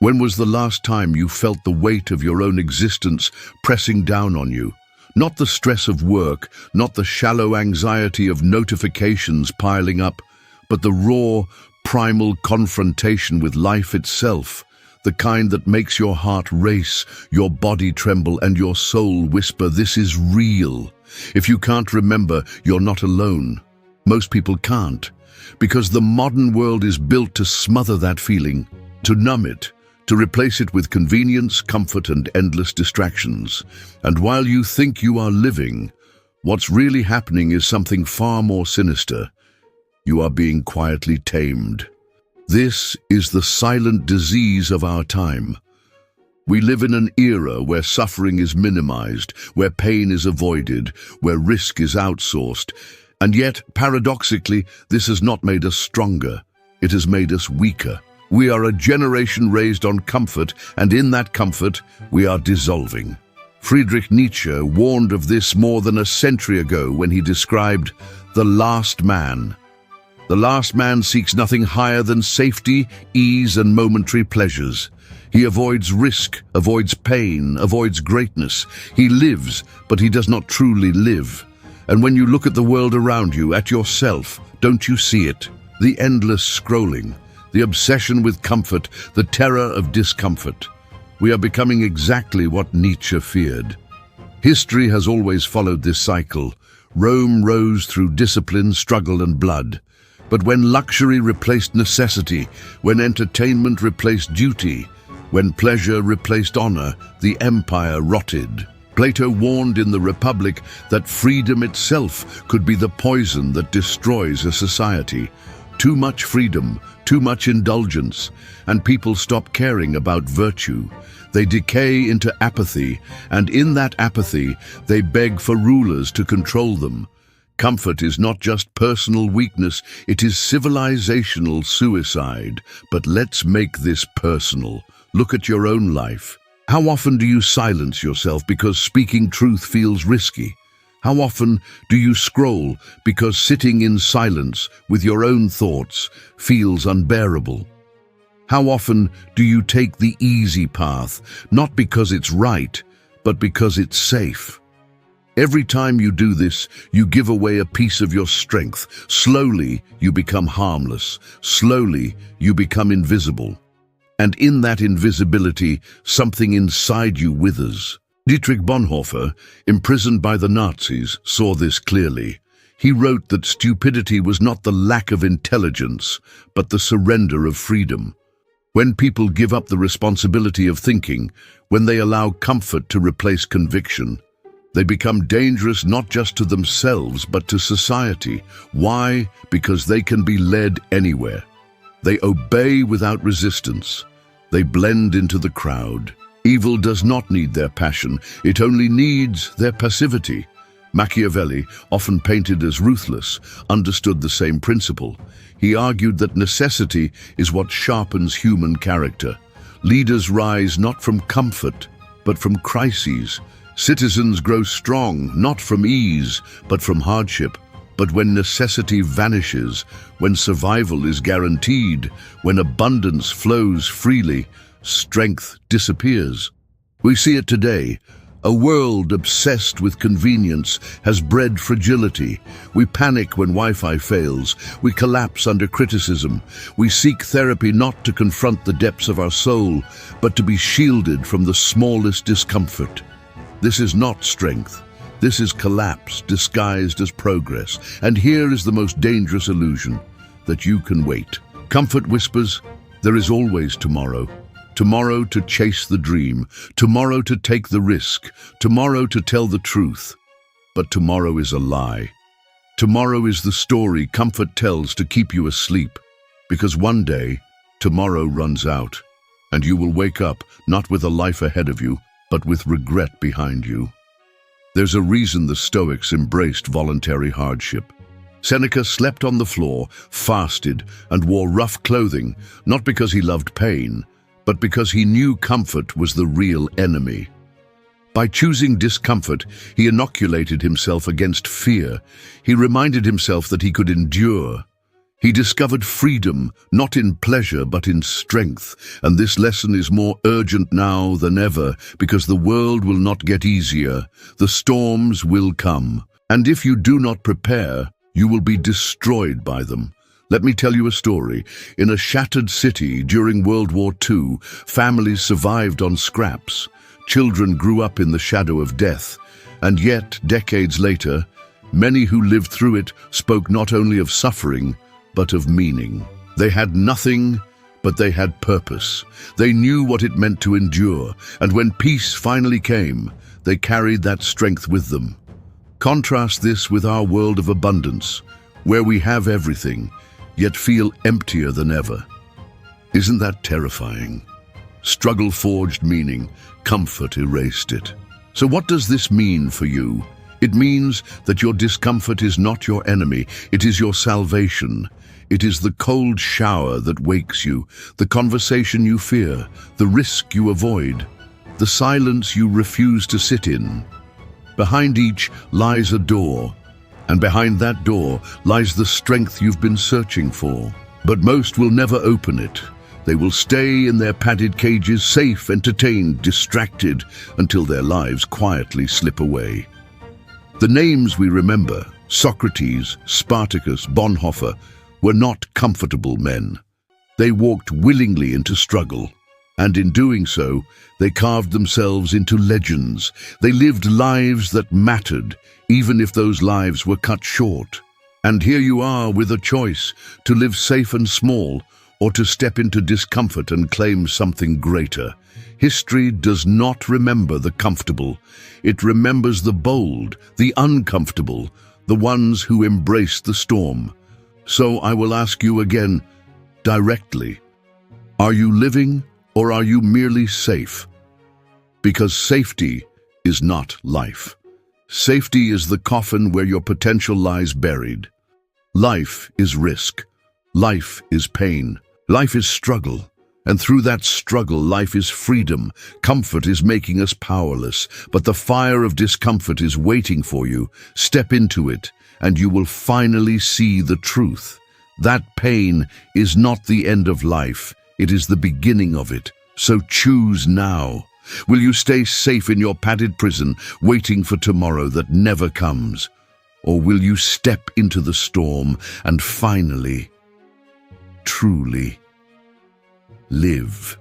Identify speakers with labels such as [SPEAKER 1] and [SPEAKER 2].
[SPEAKER 1] When was the last time you felt the weight of your own existence pressing down on you? Not the stress of work, not the shallow anxiety of notifications piling up, but the raw, primal confrontation with life itself, the kind that makes your heart race, your body tremble, and your soul whisper, "This is real." If you can't remember, you're not alone. Most people can't, because the modern world is built to smother that feeling, to numb it, to replace it with convenience, comfort, and endless distractions. And while you think you are living, what's really happening is something far more sinister. You are being quietly tamed. This is the silent disease of our time. We live in an era where suffering is minimized, where pain is avoided, where risk is outsourced. And yet, paradoxically, this has not made us stronger. It has made us weaker. We are a generation raised on comfort, and in that comfort, we are dissolving. Friedrich Nietzsche warned of this more than a century ago when he described the last man. The last man seeks nothing higher than safety, ease, and momentary pleasures. He avoids risk, avoids pain, avoids greatness. He lives, but he does not truly live. And when you look at the world around you, at yourself, don't you see it? The endless scrolling, the obsession with comfort, the terror of discomfort. We are becoming exactly what Nietzsche feared. History has always followed this cycle. Rome rose through discipline, struggle, and blood. But when luxury replaced necessity, when entertainment replaced duty, when pleasure replaced honor, the empire rotted. Plato warned in the Republic that freedom itself could be the poison that destroys a society. Too much freedom, too much indulgence, and people stop caring about virtue. They decay into apathy, and in that apathy, they beg for rulers to control them. Comfort is not just personal weakness, it is civilizational suicide. But let's make this personal. Look at your own life. How often do you silence yourself because speaking truth feels risky? How often do you scroll because sitting in silence with your own thoughts feels unbearable? How often do you take the easy path, not because it's right, but because it's safe? Every time you do this, you give away a piece of your strength. Slowly, you become harmless. Slowly, you become invisible. And in that invisibility, something inside you withers. Dietrich Bonhoeffer, imprisoned by the Nazis, saw this clearly. He wrote that stupidity was not the lack of intelligence, but the surrender of freedom. When people give up the responsibility of thinking, when they allow comfort to replace conviction, they become dangerous not just to themselves, but to society. Why? Because they can be led anywhere. They obey without resistance. They blend into the crowd. Evil does not need their passion, it only needs their passivity. Machiavelli, often painted as ruthless, understood the same principle. He argued that necessity is what sharpens human character. Leaders rise not from comfort, but from crises. Citizens grow strong, not from ease, but from hardship. But when necessity vanishes, when survival is guaranteed, when abundance flows freely, strength disappears. We see it today. A world obsessed with convenience has bred fragility. We panic when Wi-Fi fails. We collapse under criticism. We seek therapy not to confront the depths of our soul, but to be shielded from the smallest discomfort. This is not strength. This is collapse disguised as progress. And here is the most dangerous illusion, that you can wait. Comfort whispers, there is always tomorrow. Tomorrow to chase the dream. Tomorrow to take the risk. Tomorrow to tell the truth. But tomorrow is a lie. Tomorrow is the story comfort tells to keep you asleep. Because one day, tomorrow runs out. And you will wake up, not with a life ahead of you, but with regret behind you. There's a reason the Stoics embraced voluntary hardship. Seneca slept on the floor, fasted, and wore rough clothing, not because he loved pain, but because he knew comfort was the real enemy. By choosing discomfort, he inoculated himself against fear. He reminded himself that he could endure. He discovered freedom, not in pleasure but in strength, and this lesson is more urgent now than ever, because the world will not get easier. The storms will come, and if you do not prepare, you will be destroyed by them. Let me tell you a story. In a shattered city during World War II, families survived on scraps. Children grew up in the shadow of death, and yet, decades later, many who lived through it spoke not only of suffering, but of meaning. They had nothing, but they had purpose. They knew what it meant to endure, and when peace finally came, they carried that strength with them. Contrast this with our world of abundance, where we have everything, yet feel emptier than ever. Isn't that terrifying? Struggle forged meaning, comfort erased it. So what does this mean for you? It means that your discomfort is not your enemy, it is your salvation. It is the cold shower that wakes you, the conversation you fear, the risk you avoid, the silence you refuse to sit in. Behind each lies a door, and behind that door lies the strength you've been searching for. But most will never open it. They will stay in their padded cages, safe, entertained, distracted, until their lives quietly slip away. The names we remember, Socrates, Spartacus, Bonhoeffer, were not comfortable men. They walked willingly into struggle, and in doing so, they carved themselves into legends. They lived lives that mattered, even if those lives were cut short. And here you are with a choice, to live safe and small, or to step into discomfort and claim something greater. History does not remember the comfortable. It remembers the bold, the uncomfortable, the ones who embrace the storm. So I will ask you again, directly, are you living or are you merely safe? Because safety is not life. Safety is the coffin where your potential lies buried. Life is risk. Life is pain. Life is struggle. And through that struggle, life is freedom. Comfort is making us powerless, but the fire of discomfort is waiting for you. Step into it, and you will finally see the truth. That pain is not the end of life. It is the beginning of it. So choose now. Will you stay safe in your padded prison, waiting for tomorrow that never comes? Or will you step into the storm and finally, truly live?